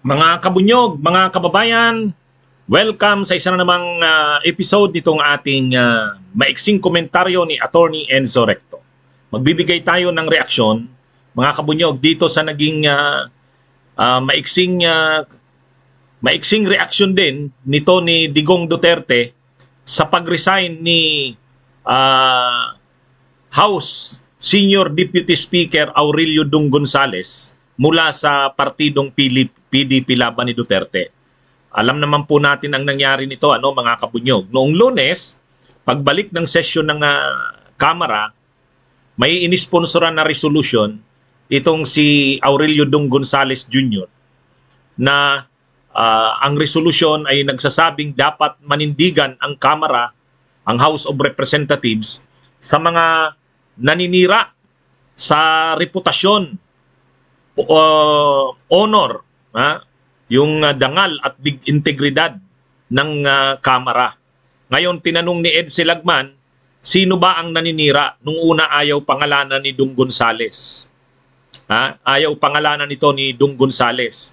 Mga kabunyog, mga kababayan, welcome sa isa na namang episode nitong ating maiksing komentaryo ni Attorney Enzo Recto. Magbibigay tayo ng reaksyon, mga kabunyog, dito sa naging maiksing reaksyon din nito ni Digong Duterte sa pag-resign ni House Senior Deputy Speaker Aurelio Dung Gonzales mula sa partidong PDP laban ni Duterte. Alam naman po natin ang nangyari nito, mga kabunyog. Noong Lunes, pagbalik ng session ng Kamara, may inisponsoran na resolution itong si Aurelio Dung Gonzales Jr. na ang resolution ay nagsasabing dapat manindigan ang Kamara, ang House of Representatives, sa mga naninira sa reputasyon, honor, yung dangal at integridad ng Kamara. Ngayon, tinanong ni Ed Silagman, sino ba ang naninira? Nung una, ayaw pangalanan ni Dung Gonzales. Ayaw pangalanan nito ni Dung Gonzales.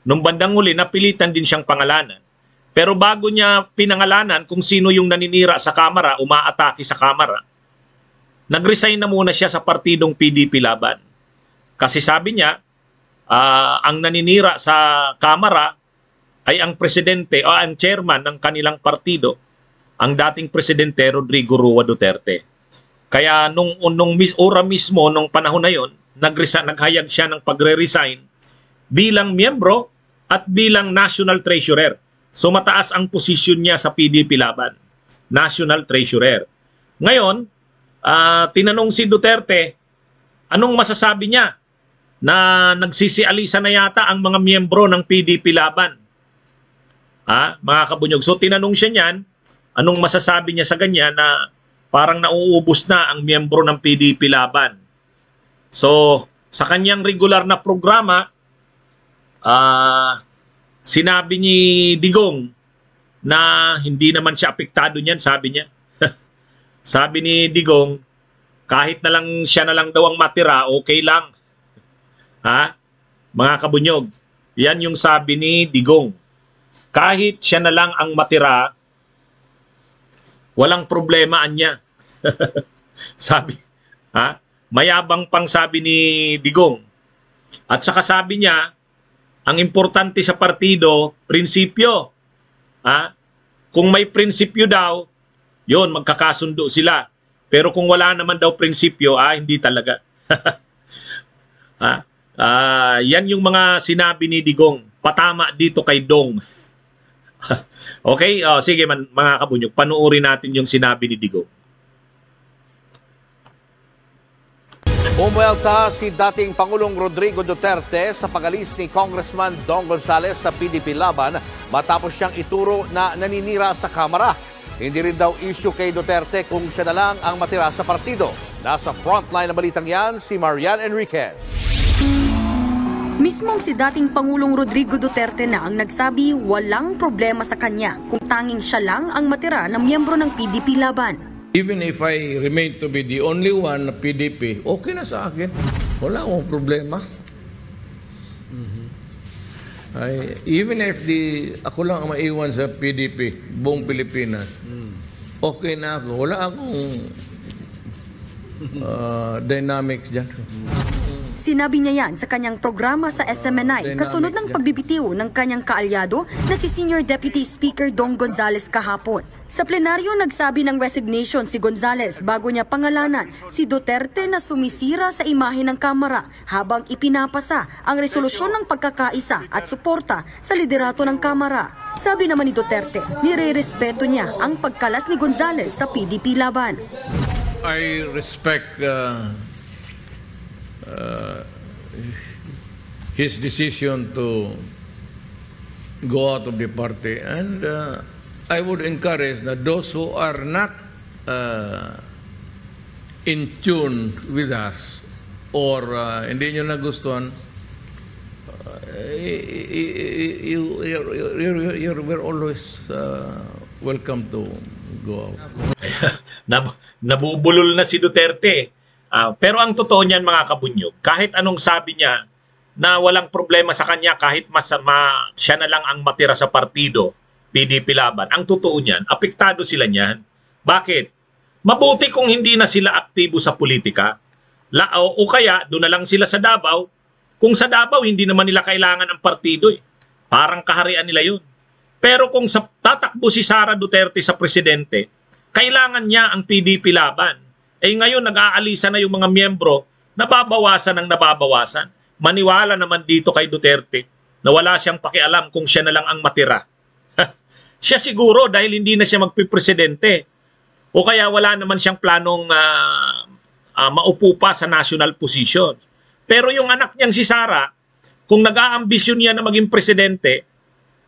Nung bandang huli, napilitan din siyang pangalanan. Pero bago niya pinangalanan kung sino yung naninira sa Kamara, umaatake sa Kamara, nag-resign na muna siya sa partidong PDP laban. Kasi sabi niya, ang naninira sa Kamara ay ang presidente o ang chairman ng kanilang partido, ang dating presidente Rodrigo Roa Duterte. Kaya nung ora mismo, nung panahon na yon, naghayag siya ng pagre-resign bilang miyembro at bilang National Treasurer. So mataas ang posisyon niya sa PDP laban, National Treasurer. Ngayon, tinanong si Duterte, anong masasabi niya na nagsisialisa na yata ang mga miyembro ng PDP laban? Mga kabunyog. So tinanong siya niyan, anong masasabi niya sa ganyan na parang nauubos na ang miyembro ng PDP laban? So sa kanyang regular na programa, sinabi ni Digong na hindi naman siya apektado niyan, sabi niya. Sabi ni Digong, kahit na lang siya na lang daw ang matira, okay lang. Mga kabunyog, yan yung sabi ni Digong. Kahit siya na lang ang matira, walang problema niya. Sabi, mayabang pang sabi ni Digong. At saka sabi niya, ang importante sa partido, prinsipyo. Kung may prinsipyo daw, yon, magkakasundo sila. Pero kung wala naman daw prinsipyo, hindi talaga. Yan yung mga sinabi ni Digong. Patama dito kay Dong. Okay? Sige mga kabunyog, panuorin natin yung sinabi ni Digong. Umuelta si dating Pangulong Rodrigo Duterte sa pag-alis ni Congressman Dong Gonzales sa PDP laban matapos siyang ituro na naninira sa Kamara. Hindi rin daw issue kay Duterte kung siya na lang ang matira sa partido. Nasa frontline na balitang yan si Marian Enriquez. Mismong si dating Pangulong Rodrigo Duterte na ang nagsabi walang problema sa kanya kung tanging siya lang ang matira ng miyembro ng PDP laban. Even if I remain to be the only one na PDP, okay na sa akin. Wala akong problema. Even if ako lang ang maiwan sa PDP, buong Pilipinas, okay na ako. Wala akong dynamics dyan. Sinabi niya yan sa kanyang programa sa SMNI kasunod ng pagbibitiw ng kanyang kaalyado na si Senior Deputy Speaker Dong Gonzales kahapon. Sa plenaryo, nagsabi ng resignation si Gonzales bago niya pangalanan si Duterte na sumisira sa imahe ng Kamara habang ipinapasa ang resolusyon ng pagkakaisa at suporta sa liderato ng Kamara. Sabi naman ni Duterte, nire-respeto niya ang pagkalas ni Gonzales sa PDP laban. I respect his decision to go out of the party, and I would encourage that those who are not in tune with us or hindi nyo nagustuhan, we're always welcome to go out. Nabubulol na si Duterte. Pero ang totoo niyan mga kabunyog, kahit anong sabi niya na walang problema sa kanya kahit siya na lang ang matira sa partido, PDP Laban. Ang totoo niyan, apektado sila niyan. Bakit? Mabuti kung hindi na sila aktibo sa politika. O kaya, doon na lang sila sa Davao. Kung sa Davao, hindi naman nila kailangan ang partido. Parang kaharian nila yun. Pero kung tatakbo si Sara Duterte sa presidente, kailangan niya ang PDP Laban. Ngayon, nag-aalisa na yung mga miyembro, nababawasan ng nababawasan. Maniwala naman dito kay Duterte na wala siyang pakialam kung siya na lang ang matira. Siya siguro dahil hindi na siya magpipresidente o kaya wala naman siyang planong maupo pa sa national position. Pero yung anak niyang si Sara, kung nag-aambisyon niya na maging presidente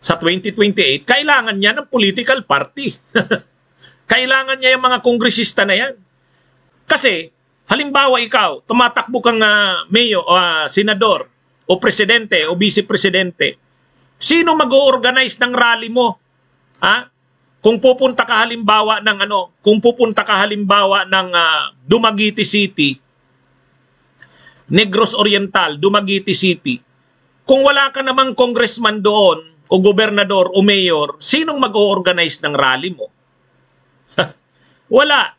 sa 2028, kailangan niya ng political party. Kailangan niya yung mga kongresista na yan. Kasi, halimbawa ikaw, tumatakbo kang mayor o senador o presidente o vice-presidente, sino mag-o-organize ng rally mo? Kung pupunta ka halimbawa ng Dumaguete City, Negros Oriental, Dumaguete City, kung wala ka namang congressman doon o gobernador o mayor, sinong mag-o-organize ng rally mo? Wala.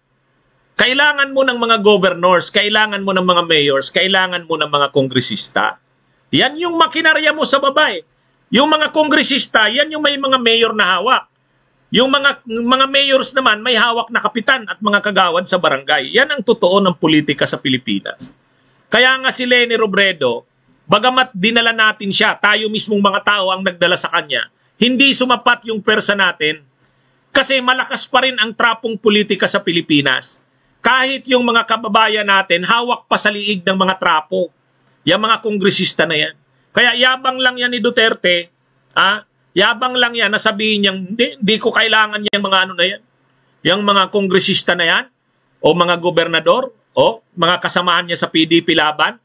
Kailangan mo ng mga governors, kailangan mo ng mga mayors, kailangan mo ng mga kongresista. Yan yung makinarya mo sa baba. Yung mga kongresista, yan yung may mga mayor na hawak. Yung mga mayors naman may hawak na kapitan at mga kagawad sa barangay. Yan ang totoo ng politika sa Pilipinas. Kaya nga si Leni Robredo, bagamat dinala natin siya, tayo mismong mga tao ang nagdala sa kanya, hindi sumapat yung pwersa natin kasi malakas pa rin ang trapong politika sa Pilipinas. Kahit yung mga kababayan natin, hawak pa sa liig ng mga trapo. Yung mga kongresista na yan. Kaya yabang lang yan ni Duterte, yabang lang yan na sabihin niyang, hindi ko kailangan yung mga ano na yan. Yung mga kongresista na yan, o mga gobernador, o mga kasamahan niya sa PDP Laban.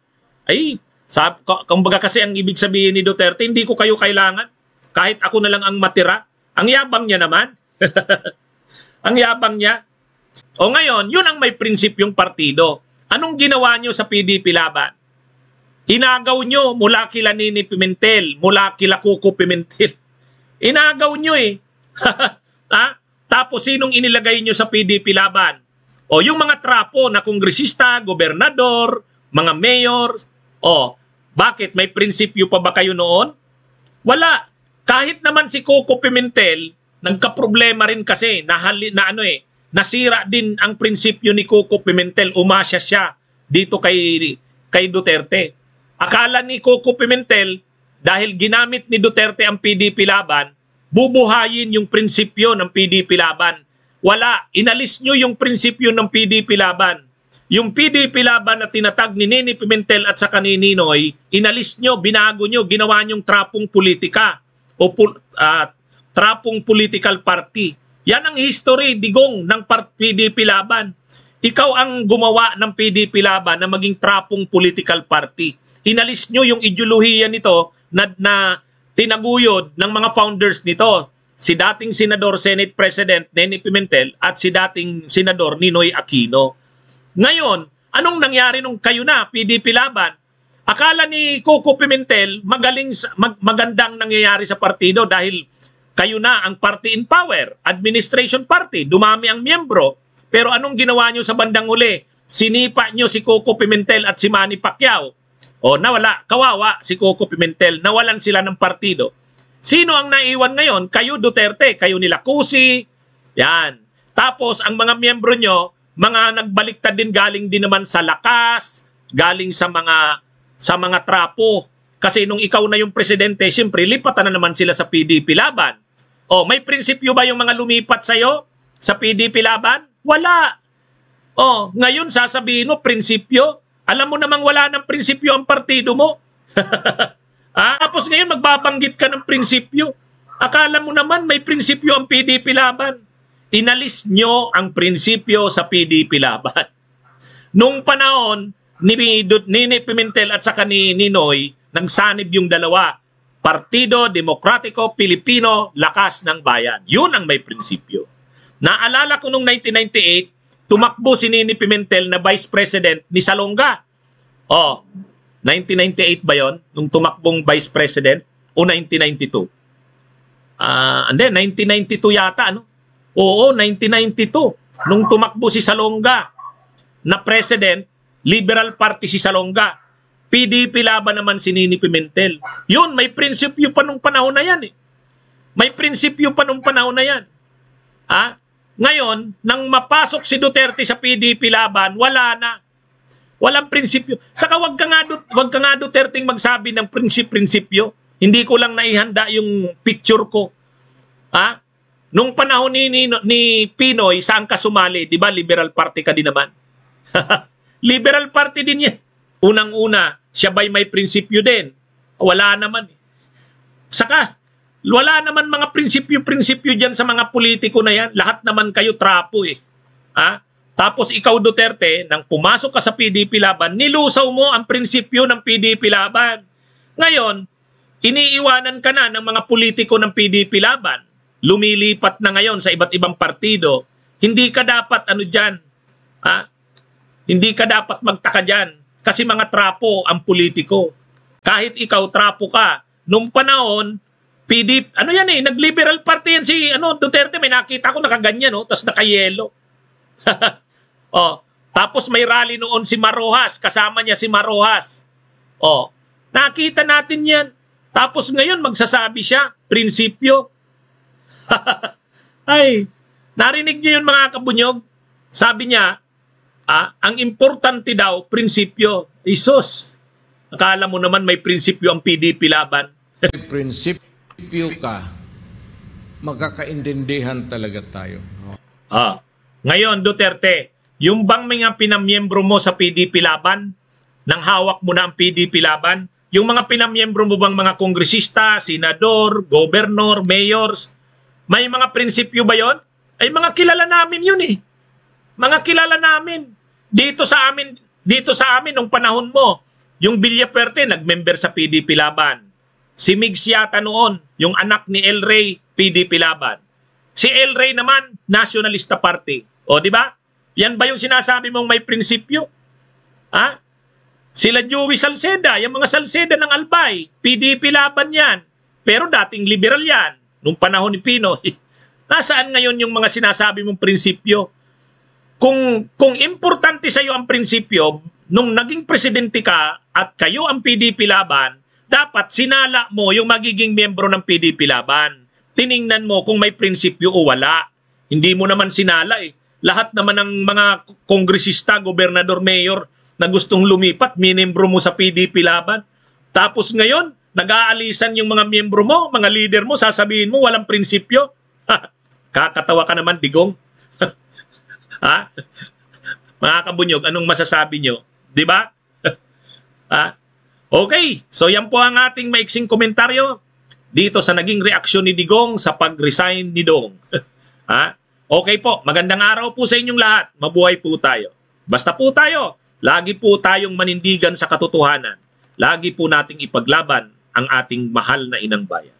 Kumbaga kasi ang ibig sabihin ni Duterte, hindi ko kayo kailangan. Kahit ako na lang ang matira. Ang yabang niya naman. Ang yabang niya. O ngayon, yun ang may prinsipyong partido. Anong ginawa nyo sa PDP Laban? Inagaw nyo mula kila Nini Pimentel, mula kila Coco Pimentel. Inagaw nyo Tapos sinong inilagay nyo sa PDP Laban? O yung mga trapo na kongresista, gobernador, mga mayor. O, bakit? May prinsipyo pa ba kayo noon? Wala. Kahit naman si Coco Pimentel, nagka-problema rin kasi nasira din ang prinsipyo ni Coco Pimentel, umasya siya dito kay Duterte. Akala ni Coco Pimentel, dahil ginamit ni Duterte ang PDP Laban, bubuhayin yung prinsipyo ng PDP Laban. Wala, inalis nyo yung prinsipyo ng PDP Laban. Yung PDP Laban na tinatag ni Nini Pimentel at sa ni Ninoy, inalis nyo, binago nyo, ginawa nyong trapong politika o trapong political party. Yan ang history, digong, ng PDP Laban. Ikaw ang gumawa ng PDP Laban na maging trapong political party. Inalis nyo yung ideolohiya nito na tinaguyod ng mga founders nito. Si dating Senador Senate President Neni Pimentel at si dating Senador Ninoy Aquino. Ngayon, anong nangyari nung kayo na, PDP Laban? Akala ni Coco Pimentel magandang nangyayari sa partido dahil kayo na ang party in power, administration party, dumami ang miyembro. Pero anong ginawa nyo sa bandang uli? Sinipa nyo si Coco Pimentel at si Manny Pacquiao. O nawala, kawawa si Coco Pimentel, nawalan sila ng partido. Sino ang naiwan ngayon? Kayo Duterte, kayo nila Cusi. Yan. Tapos ang mga miyembro nyo, mga nagbaliktad din, galing din naman sa lakas, galing sa mga trapo. Kasi nung ikaw na yung presidente, siyempre lipatan na naman sila sa PDP Laban. O, may prinsipyo ba yung mga lumipat sa'yo sa PDP Laban? Wala. O, ngayon sasabihin mo, prinsipyo? Alam mo namang wala ng prinsipyo ang partido mo. Tapos ngayon magbabanggit ka ng prinsipyo. Akala mo naman may prinsipyo ang PDP Laban. Inalis nyo ang prinsipyo sa PDP Laban. Nung panahon ni Nini Pimentel at saka ni Ninoy, nagsanib yung dalawa. Partido Demokratiko Pilipino, Lakas ng Bayan. Yun ang may prinsipyo. Naalala ko nung 1998, tumakbo si Nini Pimentel na Vice President ni Salonga. 1998 ba yon nung tumakbong Vice President? O 1992? And then, 1992 yata, ano? Oo, 1992. Nung tumakbo si Salonga na President, Liberal Party si Salonga. PDP laban naman si Nini Pimentel. Yun, may prinsipyo pa nung panahon na yan eh. May prinsipyo pa nung panahon na yan. Ngayon, nang mapasok si Duterte sa PDP laban, wala na. Walang prinsipyo. Saka wag ka nga Duterte magsabi ng prinsipyo. Hindi ko lang naihanda yung picture ko. Nung panahon ni Pinoy, saan ka sumali? Di ba Liberal Party ka din naman? Liberal Party din yan. Unang-una, siya ba'y may prinsipyo din? Wala naman. Saka, wala naman mga prinsipyo dyan sa mga politiko na yan. Lahat naman kayo trapo eh. Tapos ikaw Duterte, nang pumasok ka sa PDP laban, nilusaw mo ang prinsipyo ng PDP laban. Ngayon, iniiwanan ka na ng mga politiko ng PDP laban. Lumilipat na ngayon sa iba't ibang partido. Hindi ka dapat dyan. Hindi ka dapat magtaka dyan. Kasi mga trapo ang politiko. Kahit ikaw trapo ka. Nung panahon, PDP, nag-liberal party yan si Duterte. May nakita ko nakaganyan, tapos nakayelo. Tapos may rally noon si Marojas. Kasama niya si Marojas. Nakita natin yan. Tapos ngayon magsasabi siya, prinsipyo. Ay, narinig niyo yun mga kabunyog? Sabi niya, ang importante daw, prinsipyo. Isos, akala mo naman may prinsipyo ang PDP laban. May prinsipyo ka, magkakaintindihan talaga tayo. Ngayon, Duterte, yung bang mga pinamiyembro mo sa PDP laban, nang hawak mo na ang PDP laban, yung mga pinamiyembro mo bang mga kongresista, senador, gobernador, mayors, may mga prinsipyo ba yon? Ay mga kilala namin yun eh. Mga kilala namin. Dito sa amin nung panahon mo, yung Villafuerte nag-member sa PDP laban. Si Migs yata noon, yung anak ni El Rey, PDP laban. Si El Rey naman, Nationalista Party. O di ba? Yan ba yung sinasabi mong may prinsipyo? Sila Joey Salceda, yung mga Salceda ng Albay, PDP laban yan. Pero dating liberal yan. Nung panahon ni Pinoy, nasaan ngayon yung mga sinasabi mong prinsipyo? Kung importante sa iyo ang prinsipyo, nung naging presidente ka at kayo ang PDP laban, dapat sinala mo yung magiging miyembro ng PDP laban. Tiningnan mo kung may prinsipyo o wala. Hindi mo naman sinala eh. Lahat naman ng mga kongresista, gobernador, mayor na gustong lumipat, miyembro mo sa PDP laban. Tapos ngayon, nag-aalisan yung mga miyembro mo, mga leader mo, sasabihin mo walang prinsipyo. Kakatawa ka naman, Digong. Mga kabunyog, anong masasabi nyo? Diba? Okay, so yan po ang ating maiksing komentaryo dito sa naging reaksyon ni Digong sa pag-resign ni Dong. Okay po, magandang araw po sa inyong lahat. Mabuhay po tayo. Basta po tayo, lagi po tayong manindigan sa katotohanan. Lagi po nating ipaglaban ang ating mahal na inang bayan.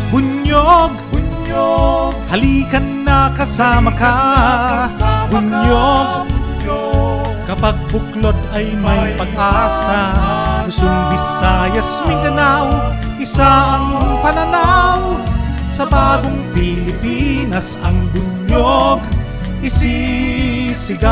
Bunyog, bunyog, halikan na kasama ka. Bunyog, kapag buklod ay may pag-asa. Luzon, Visayas, Mindanao, isa ang pananaw. Sa bagong Pilipinas ang bunyog isisigaw.